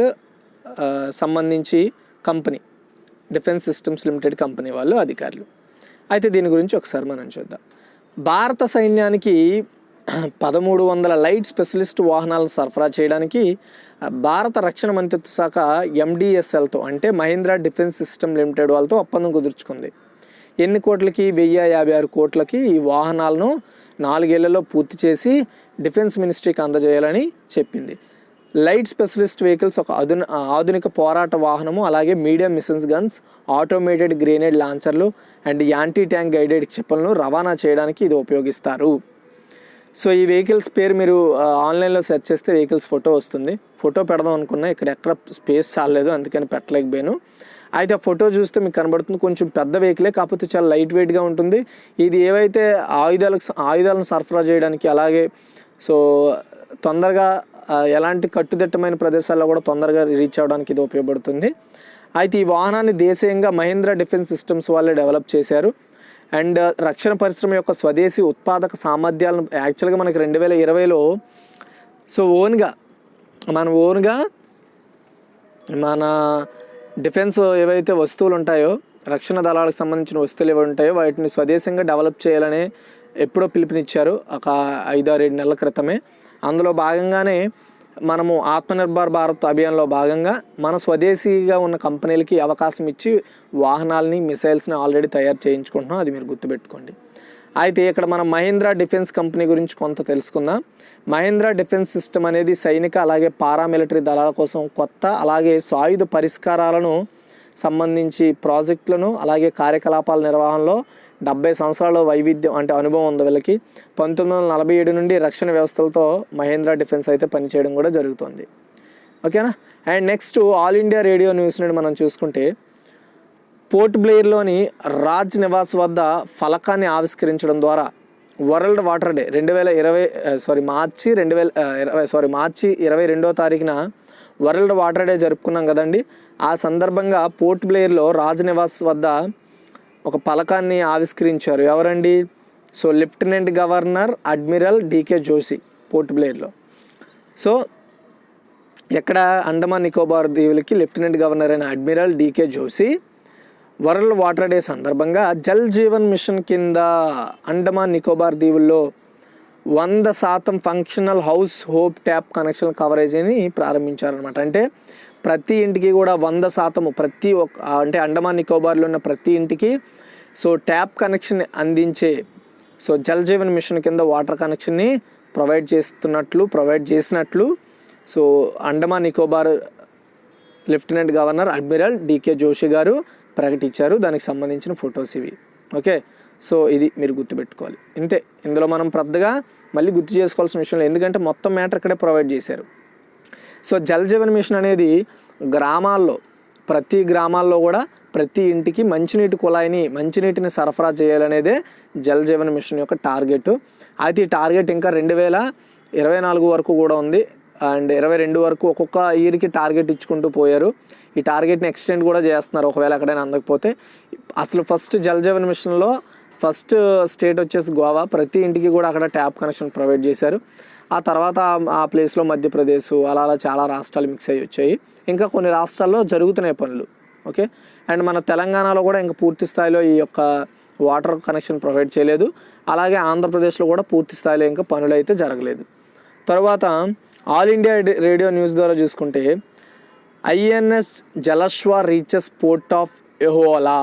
A: సంబంధించి company, defence systems limited company వాళ్ళు అధికారులు. అయితే దీని గురించి ఒకసారి మనం చూద్దాం. భారత సైన్యానికి 1300 లైట్ స్పెషలిస్ట్ వాహనాలను సరఫరా చేయడానికి భారత రక్షణ మంత్రిత్వ శాఖ MDSLతో అంటే మహీంద్రా డిఫెన్స్ సిస్టమ్ లిమిటెడ్ వాళ్ళతో ఒప్పందం కుదుర్చుకుంది. ఎన్ని కోట్లకి? 1056 కోట్లకి ఈ వాహనాలను 4 ఏళ్లలో పూర్తి చేసి డిఫెన్స్ మినిస్ట్రీకి అందజేయాలని చెప్పింది. లైట్ స్పెషలిస్ట్ వెహికల్స్ ఒక ఆధునిక పోరాట వాహనము, అలాగే medium machine guns, automated grenade లాంచర్లు అండ్ యాంటీ ట్యాంక్ గైడెడ్ క్షిపణులను రవాణా చేయడానికి ఇది ఉపయోగిస్తారు. సో ఈ వెహికల్స్ పేరు మీరు ఆన్లైన్లో సెర్చ్ చేస్తే వెహికల్స్ ఫోటో వస్తుంది. ఫోటో పెడదాం అనుకున్నా, ఇక్కడ ఎక్కడ స్పేస్ చాలలేదు, అందుకని పెట్టలేకపోయాను. అయితే ఆ ఫోటో చూస్తే మీకు కనబడుతుంది కొంచెం పెద్ద వెహికలే, కాకపోతే చాలా లైట్ వెయిట్గా ఉంటుంది. ఇది ఏవైతే ఆయుధాలను సరఫరా చేయడానికి, అలాగే సో తొందరగా ఎలాంటి కట్టుదిట్టమైన ప్రదేశాల్లో కూడా తొందరగా రీచ్ అవ్వడానికి ఇది ఉపయోగపడుతుంది. అయితే ఈ వాహనాన్ని దేశీయంగా మహీంద్రా డిఫెన్స్ సిస్టమ్స్ వాళ్ళే డెవలప్ చేశారు. అండ్ రక్షణ పరిశ్రమ యొక్క స్వదేశీ ఉత్పాదక సామర్థ్యాలను యాక్చువల్గా మనకి 2020లో సో ఓన్గా మన డిఫెన్స్ ఏవైతే వస్తువులు ఉంటాయో, రక్షణ దళాలకు సంబంధించిన వస్తువులు ఏవి ఉంటాయో వాటిని స్వదేశంగా డెవలప్ చేయాలని ఎప్పుడో పిలుపునిచ్చారు, ఒక 5-6-7 నెలల క్రితమే. అందులో భాగంగానే మనము ఆత్మనిర్భర్ భారత్ అభియాన్లో భాగంగా మన స్వదేశీగా ఉన్న కంపెనీలకి అవకాశం ఇచ్చి వాహనాలని, మిసైల్స్ని ఆల్రెడీ తయారు చేయించుకుంటున్నాం. అది మీరు గుర్తుపెట్టుకోండి. అయితే ఇక్కడ మనం మహీంద్రా డిఫెన్స్ కంపెనీ గురించి కొంత తెలుసుకుందాం. మహీంద్రా డిఫెన్స్ సిస్టమ్ అనేది సైనిక అలాగే పారామిలిటరీ దళాల కోసం కొత్త అలాగే సాయుధ పరిష్కారాలను సంబంధించి ప్రాజెక్టులను అలాగే కార్యకలాపాల నిర్వహణలో 70 సంవత్సరాల వైవిధ్యం అంటే అనుభవం ఉంది వీళ్ళకి. 1947 నుండి రక్షణ వ్యవస్థలతో మహీంద్రా డిఫెన్స్ అయితే పనిచేయడం కూడా జరుగుతుంది. ఓకేనా? And next all India radio news నుండి మనం చూసుకుంటే పోర్ట్ బ్లెయిర్లోని రాజ్ నివాస్ వద్ద ఫలకాన్ని ఆవిష్కరించడం ద్వారా వరల్డ్ వాటర్ డే మార్చి 22వ తారీఖున వరల్డ్ వాటర్ డే జరుపుకున్నాం కదండి. ఆ సందర్భంగా పోర్ట్ బ్లెయిర్లో రాజ్ నివాస్ వద్ద ఒక ఫలకాన్ని ఆవిష్కరించారు. ఎవరండి? So lieutenant governor admiral DK Joshi Port బ్లెయిర్లో. సో ఎక్కడ? అండమాన్ నికోబార్ దీవులకి లెఫ్టినెంట్ గవర్నర్ అయిన admiral DK Joshi world water day సందర్భంగా జల్ జీవన్ మిషన్ కింద అండమాన్ నికోబార్ దీవుల్లో 100% ఫంక్షనల్ హౌస్ హోప్ ట్యాప్ కనెక్షన్ కవరేజీని ప్రారంభించారనమాట. అంటే ప్రతి ఇంటికి కూడా 100% అంటే అండమాన్ నికోబార్లో ఉన్న ప్రతి ఇంటికి సో ట్యాప్ కనెక్షన్ అందించే సో జల్ జీవన్ మిషన్ కింద వాటర్ కనెక్షన్ని ప్రొవైడ్ చేసినట్లు so Andaman Nicobar lieutenant governor admiral DK Joshi garu ప్రకటించారు. దానికి సంబంధించిన ఫొటోస్ ఇవి. ఓకే, సో ఇది మీరు గుర్తుపెట్టుకోవాలి. ఇంతే, ఇందులో మనం పెద్దగా మళ్ళీ గుర్తు చేసుకోవాల్సిన విషయం లేదు, ఎందుకంటే మొత్తం మ్యాటర్ ఇక్కడే ప్రొవైడ్ చేశారు. సో జల్ జీవన్ మిషన్ అనేది ప్రతి గ్రామాల్లో కూడా ప్రతి ఇంటికి మంచినీటిని సరఫరా చేయాలనేదే జల్ జీవన్ మిషన్ యొక్క టార్గెట్. అయితే ఈ టార్గెట్ ఇంకా 2024 వరకు కూడా ఉంది. అండ్ 22 వరకు ఒక్కొక్క ఇయర్కి టార్గెట్ ఇచ్చుకుంటూ పోయారు. ఈ టార్గెట్ని ఎక్స్టెండ్ కూడా చేస్తున్నారు ఒకవేళ ఎక్కడైనా అందకపోతే. అసలు ఫస్ట్ జల్ జీవన్ మిషన్లో ఫస్ట్ స్టేట్ వచ్చేసి గోవా. ప్రతి ఇంటికి కూడా అక్కడ ట్యాప్ కనెక్షన్ ప్రొవైడ్ చేశారు. ఆ తర్వాత ఆ ప్లేస్లో మధ్యప్రదేశ్ అలా చాలా రాష్ట్రాలు మిక్స్ అయ్యి వచ్చాయి. ఇంకా కొన్ని రాష్ట్రాల్లో జరుగుతున్నాయి పనులు. ఓకే, అండ్ మన తెలంగాణలో కూడా ఇంకా పూర్తి స్థాయిలో ఈ యొక్క వాటర్ కనెక్షన్ ప్రొవైడ్ చేయలేదు. అలాగే ఆంధ్రప్రదేశ్లో కూడా పూర్తి స్థాయిలో ఇంకా పనులు అయితే జరగలేదు. తర్వాత ఆల్ ఇండియా రేడియో న్యూస్ ద్వారా చూసుకుంటే INS Jalashwa reaches port of యెహోలా.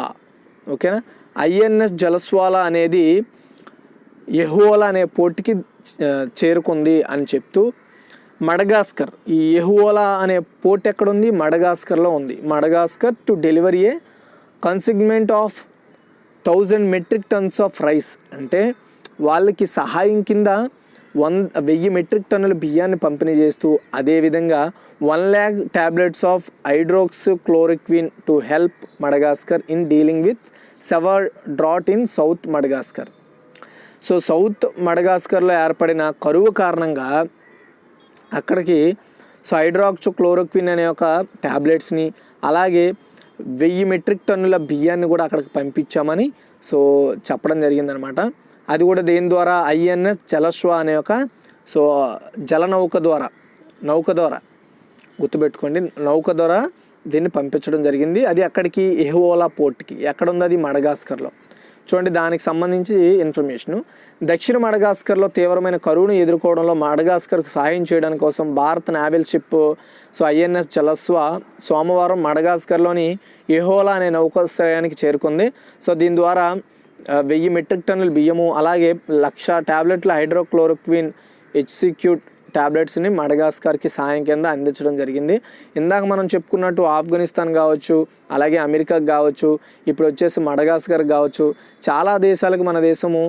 A: ఓకేనా, ఐఎన్ఎస్ జలస్వాలా అనేది యెహోలా అనే పోర్ట్కి చేరుకుంది అని చెప్తూ మడగాస్కర్, ఈ యెహోలా అనే పోర్ట్ ఎక్కడుంది? మడగాస్కర్లో ఉంది. Madagascar to delivery a consignment of 1000 metric tons of rice. అంటే వాళ్ళకి సహాయం కింద 1000 మెట్రిక్ టన్నుల బియ్యాన్ని పంపిణీ చేస్తూ, అదేవిధంగా 1 lakh tablets of hydroxychloroquine to help Madagascar in dealing with severe drought in south Madagascar. So south మడగాస్కర్లో ఏర్పడిన కరువు కారణంగా అక్కడికి సో హైడ్రాక్సిక్లోరోక్విన్ అనే ఒక ట్యాబ్లెట్స్ని అలాగే 1000 మెట్రిక్ టన్నుల బియ్యాన్ని కూడా అక్కడికి పంపించామని సో చెప్పడం జరిగిందనమాట. అది కూడా దేని ద్వారా? ఐఎన్ఎస్ జలస్వా అనే ఒక సో నౌక ద్వారా గుర్తుపెట్టుకోండి, నౌక ద్వారా దీన్ని పంపించడం జరిగింది. అది అక్కడికి యెహోలా పోర్ట్కి. ఎక్కడ ఉంది అది? మడగాస్కర్లో. చూడండి, దానికి సంబంధించి ఇన్ఫర్మేషను. దక్షిణ మడగాస్కర్లో తీవ్రమైన కరువును ఎదుర్కోవడంలో మడగాస్కర్కు సహాయం చేయడం కోసం భారత naval ship so INS Jalashwa సోమవారం మడగాస్కర్లోని యెహోలా అనే నౌకాశ్రయానికి చేరుకుంది. సో దీని ద్వారా 1000 మెట్రిక్ టన్నుల బియ్యము అలాగే 1,00,000 ట్యాబ్లెట్ల హైడ్రోక్లోరోక్విన్ హెచ్సిక్యూట్ ట్యాబ్లెట్స్ని మడగాస్కర్కి సాయం కింద అందించడం జరిగింది. ఇందాక మనం చెప్పుకున్నట్టు ఆఫ్ఘనిస్తాన్ కావచ్చు, అలాగే అమెరికాకు కావచ్చు, ఇప్పుడు వచ్చేసి మడగాస్కర్ కావచ్చు, చాలా దేశాలకు మన దేశము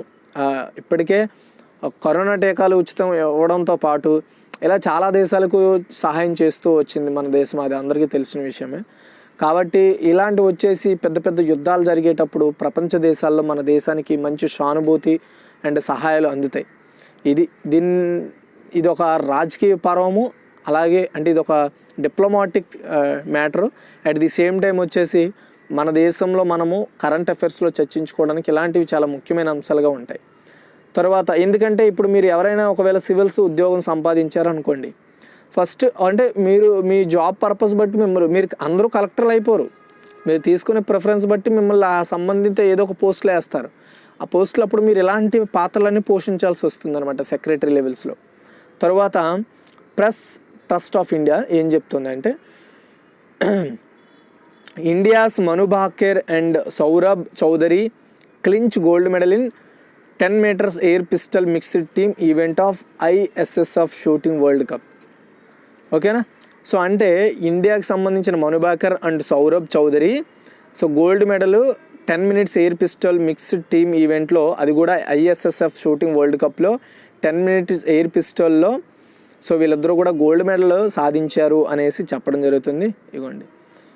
A: ఇప్పటికే కరోనా టీకాలు ఉచితం ఇవ్వడంతో పాటు ఇలా చాలా దేశాలకు సహాయం చేస్తూ వచ్చింది మన దేశం. అది అందరికీ తెలిసిన విషయమే. కాబట్టి ఇలాంటివి వచ్చేసి పెద్ద పెద్ద యుద్ధాలు జరిగేటప్పుడు ప్రపంచ దేశాల్లో మన దేశానికి మంచి సానుభూతి అండ్ సహాయాలు అందుతాయి. ఇది ఒక రాజకీయ పర్వము, అలాగే అంటే ఇది ఒక diplomatic matter. At the same time వచ్చేసి మన దేశంలో మనము కరెంట్ అఫైర్స్లో చర్చించుకోవడానికి ఇలాంటివి చాలా ముఖ్యమైన అంశాలుగా ఉంటాయి. తర్వాత ఎందుకంటే ఇప్పుడు మీరు ఎవరైనా ఒకవేళ సివిల్స్ ఉద్యోగం సంపాదించారనుకోండి, ఫస్ట్ అంటే మీ జాబ్ పర్పస్ బట్టి మీరు అందరూ కలెక్టర్లు అయిపోరు. మీరు తీసుకునే ప్రిఫరెన్స్ బట్టి మిమ్మల్ని ఆ సంబంధిత ఏదో ఒక పోస్టులో వేస్తారు. ఆ పోస్టులు అప్పుడు మీరు ఇలాంటి పాత్రలన్నీ పోషించాల్సి వస్తుంది అనమాట సెక్రటరీ లెవెల్స్లో. తర్వాత ప్రెస్ ట్రస్ట్ ఆఫ్ ఇండియా ఏం చెప్తుందంటే India's Manu Bhaker and Saurabh Chaudhary clinch gold medal in 10 meters air pistol mixed team event of ISSF shooting world cup. ఓకేనా, సో అంటే ఇండియాకి సంబంధించిన Manu Bhaker and Saurabh Chaudhary so gold medal 10 minutes air pistol mixed team ఈవెంట్లో, అది కూడా ISSF షూటింగ్ వరల్డ్ కప్లో 10 minutes ఎయిర్ పిస్టల్లో సో వీళ్ళిద్దరూ కూడా గోల్డ్ మెడల్ సాధించారు అనేసి చెప్పడం జరుగుతుంది. ఇగోండి,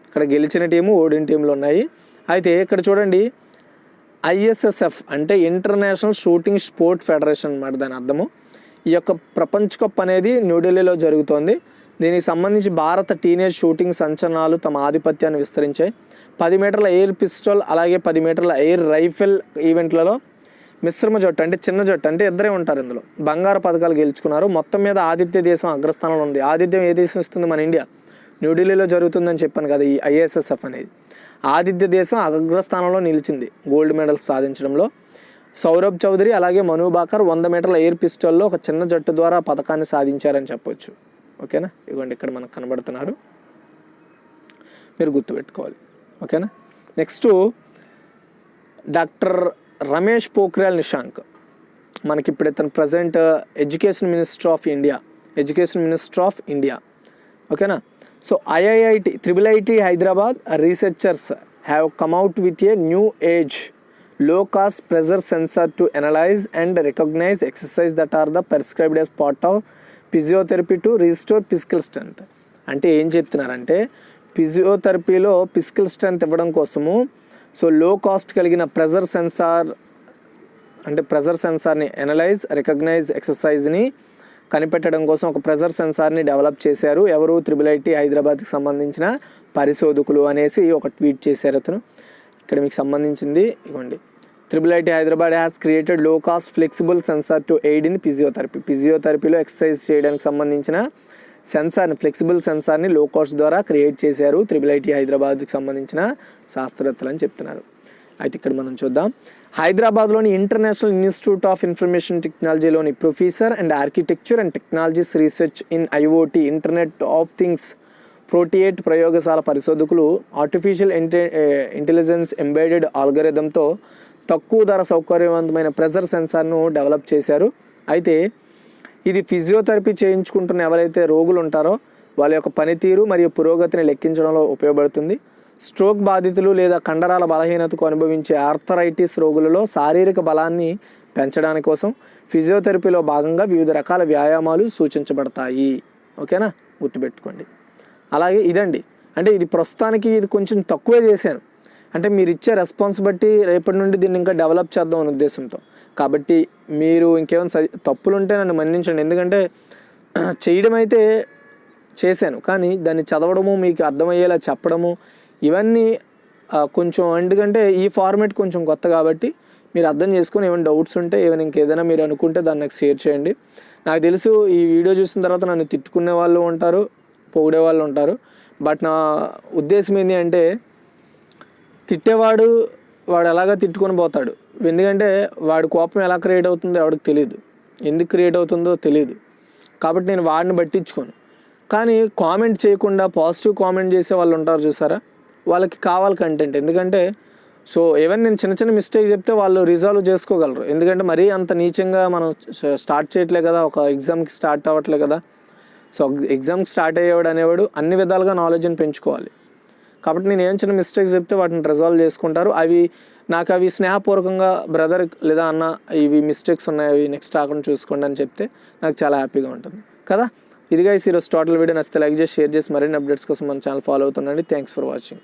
A: ఇక్కడ గెలిచిన టీము ఓడిన టీంలు ఉన్నాయి. అయితే ఇక్కడ చూడండి, ISSF అంటే ఇంటర్నేషనల్ షూటింగ్ స్పోర్ట్ ఫెడరేషన్ అన్నమాట దాని అర్థము. ఈ యొక్క ప్రపంచ కప్ అనేది న్యూఢిల్లీలో జరుగుతోంది. దీనికి సంబంధించి భారత టీనేజ్ షూటింగ్ సంచలనాలు తమ ఆధిపత్యాన్ని విస్తరించాయి. 10 మీటర్ల ఎయిర్ పిస్టల్ అలాగే 10 మీటర్ల ఎయిర్ రైఫిల్ ఈవెంట్లలో మిశ్రమ జట్టు అంటే చిన్న జట్టు అంటే ఇద్దరే ఉంటారు ఇందులో బంగారు పథకాలు గెలుచుకున్నారు. మొత్తం మీద ఆతిథ్య దేశం అగ్రస్థానంలో ఉంది. ఆతిథ్యం ఏ దేశం ఇస్తుంది? మన ఇండియా. న్యూఢిల్లీలో జరుగుతుందని చెప్పాను కదా ఈ ISSF అనేది. ఆతిథ్య దేశం అగ్రస్థానంలో నిలిచింది గోల్డ్ మెడల్స్ సాధించడంలో. సౌరభ్ చౌదరి అలాగే మను బాకర్ 100 మీటర్ల ఎయిర్ పిస్టల్లో ఒక చిన్న జట్టు ద్వారా పథకాన్ని సాధించారని చెప్పొచ్చు. ఓకేనా, ఇవ్వండి ఇక్కడ మనకు కనబడుతున్నారు, మీరు గుర్తుపెట్టుకోవాలి. ఓకేనా. నెక్స్ట్ డాక్టర్ రమేష్ పోఖ్రియాల్ నిశాంక్, మనకి ఇప్పుడు ఇతను present education minister of India. ఓకేనా. So IIT Hyderabad researchers have come out with a new age low cost pressure sensor to analyze and recognize exercise that are the prescribed as part of physiotherapy to restore physical strength. అంటే ఏం చెప్తున్నారంటే ఫిజియోథెరపీలో ఫిజికల్ స్ట్రెంత్ ఇవ్వడం కోసము సో లో కాస్ట్ కలిగిన ప్రెజర్ సెన్సార్ని అనలైజ్ రికగ్నైజ్ ఎక్సర్సైజ్ని కనిపెట్టడం కోసం ఒక ప్రెజర్ సెన్సార్ని డెవలప్ చేశారు. ఎవరు? IIT హైదరాబాద్కి సంబంధించిన పరిశోధకులు అనేసి ఒక ట్వీట్ చేశారు అతను. ఇక్కడ మీకు సంబంధించింది ఇవ్వండి. IIT Hyderabad has created low cost flexible sensor to aid in ఫిజియోథెరపీలో ఎక్సర్సైజ్ చేయడానికి సంబంధించిన ఫ్లెక్సిబుల్ సెన్సార్ని లో కాస్ట్ ద్వారా క్రియేట్ చేశారు IIT హైదరాబాద్కి సంబంధించిన శాస్త్రవేత్తలు అని చెప్తున్నారు. అయితే ఇక్కడ మనం చూద్దాం, హైదరాబాద్లోని ఇంటర్నేషనల్ ఇన్స్టిట్యూట్ ఆఫ్ ఇన్ఫర్మేషన్ టెక్నాలజీలోని professor and architecture and technologies research in IoT internet of things ప్రోటియేట్ ప్రయోగశాల పరిశోధకులు ఆర్టిఫిషియల్ ఇంటెలిజెన్స్ ఎంబెడెడ్ ఆల్గరిథంతో తక్కువ ధర సౌకర్యవంతమైన ప్రెజర్ సెన్సార్ను డెవలప్ చేశారు. అయితే ఇది ఫిజియోథెరపీ చేయించుకుంటున్న ఎవరైతే రోగులు ఉంటారో వాళ్ళ యొక్క పనితీరు మరియు పురోగతిని లెక్కించడంలో ఉపయోగపడుతుంది. స్ట్రోక్ బాధితులు లేదా కండరాల బలహీనతకు అనుభవించే ఆర్థరైటిస్ రోగులలో శారీరక బలాన్ని పెంచడానికి కోసం ఫిజియోథెరపీలో భాగంగా వివిధ రకాల వ్యాయామాలు సూచించబడతాయి. ఓకేనా, గుర్తుపెట్టుకోండి. అలాగే ఇదండి, అంటే ఇది ప్రస్తుతానికి ఇది కొంచెం తక్కువే చేశాను, అంటే మీరు ఇచ్చే రెస్పాన్స్ బట్టి రేపటి నుండి దీన్ని ఇంకా డెవలప్ చేద్దాం అనే ఉద్దేశంతో. కాబట్టి మీరు ఇంకేమైనా తప్పులు ఉంటే నన్ను మన్నించండి. ఎందుకంటే చేయడం అయితే చేశాను, కానీ దాన్ని చదవడము మీకు అర్థమయ్యేలా చెప్పడము ఇవన్నీ కొంచెం, ఎందుకంటే ఈ ఫార్మేట్ కొంచెం కొత్త కాబట్టి మీరు అర్థం చేసుకొని ఏమైనా డౌట్స్ ఉంటే ఇంకేదైనా మీరు అనుకుంటే దాన్ని నాకు షేర్ చేయండి. నాకు తెలుసు ఈ వీడియో చూసిన తర్వాత నన్ను తిట్టుకునే వాళ్ళు ఉంటారు, పొగిడే వాళ్ళు ఉంటారు. బట్ నా ఉద్దేశం ఏంటి అంటే వాడు ఎలాగా తిట్టుకొని పోతాడు. ఎందుకంటే వాడి కోపం ఎలా క్రియేట్ అవుతుందో ఎవరికి తెలియదు, ఎందుకు క్రియేట్ అవుతుందో తెలియదు. కాబట్టి నేను వాడిని పట్టించుకోను. కానీ కామెంట్ చేయకుండా పాజిటివ్ కామెంట్ చేసే వాళ్ళు ఉంటారు చూసారా, వాళ్ళకి కావాలి కంటెంట్. ఎందుకంటే సో ఈవెన్ నేను చిన్న మిస్టేక్ చెప్తే వాళ్ళు రిజాల్వ్ చేసుకోగలరు. ఎందుకంటే మరీ అంత నీచంగా మనం స్టార్ట్ చేయట్లే కదా, ఒక ఎగ్జామ్కి స్టార్ట్ అవ్వట్లే కదా. సో ఎగ్జామ్కి స్టార్ట్ అయ్యేవాడు అనేవాడు అన్ని విధాలుగా నాలెడ్జ్ని పెంచుకోవాలి. కాబట్టి నేను ఏం చిన్న మిస్టేక్స్ చెప్తే వాటిని రిజాల్వ్ చేసుకుంటారు. అవి స్నేహపూర్వకంగా బ్రదర్ లేదా అన్న ఇవి మిస్టేక్స్ ఉన్నాయి, అవి నెక్స్ట్ రాకుండా చూసుకోండి అని చెప్తే నాకు చాలా హ్యాపీగా ఉంటుంది కదా. ఇదిగా ఈరోజు టోటల్ వీడియో నచ్చితే లైక్ చేసి షేర్ చేసి మరిన్ని అప్డేట్స్ కోసం మన ఛానల్ ఫాలో అవుతుండండి. Thanks for watching.